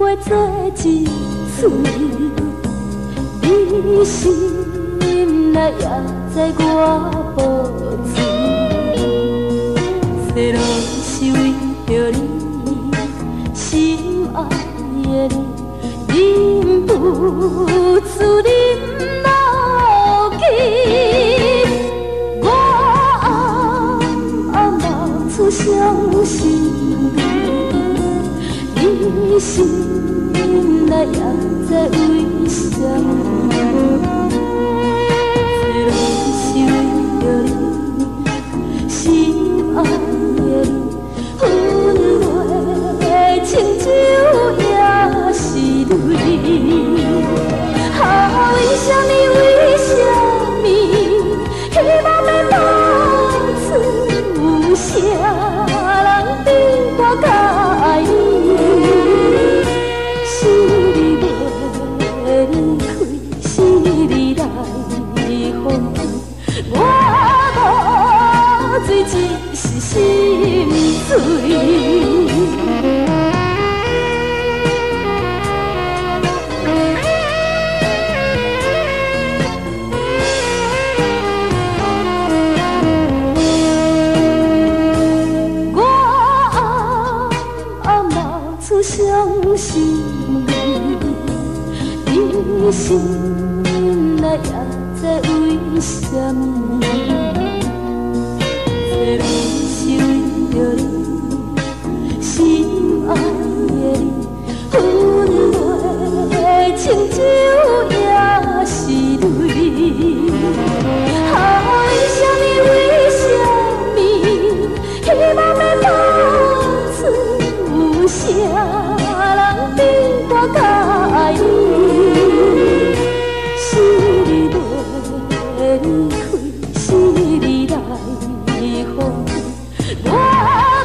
化做一嘴，你心内也知我无罪，西路是为着你，心爱的你，忍不住忍落去，我暗冒出伤心。你心内也知为什么？这拢是为着你，心爱的你，阮落亲像也是泪。啊，为什么？为什么？希望要保持有啥人比我较爱你？只是心碎。我暗冒出伤心泪，你心内也知为什么？这拢是为着你，心爱的你，阮落亲像也是泪。啊，为什么？为什么？希望要保持有啥人比我较爱你？是你袂离开，是你来。我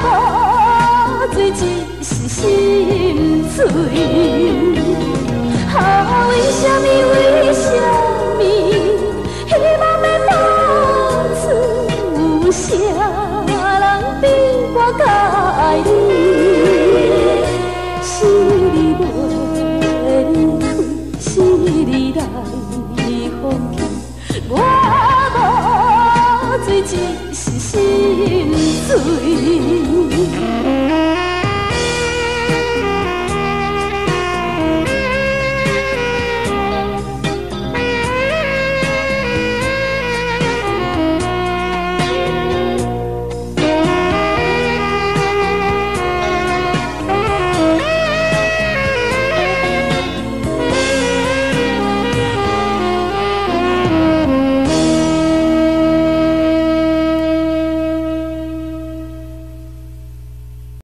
无罪，只是心碎。啊，为什么？为什么？希望要保持有啥人比我较爱你？是你袂离开，是你来放弃。我无罪，只是心。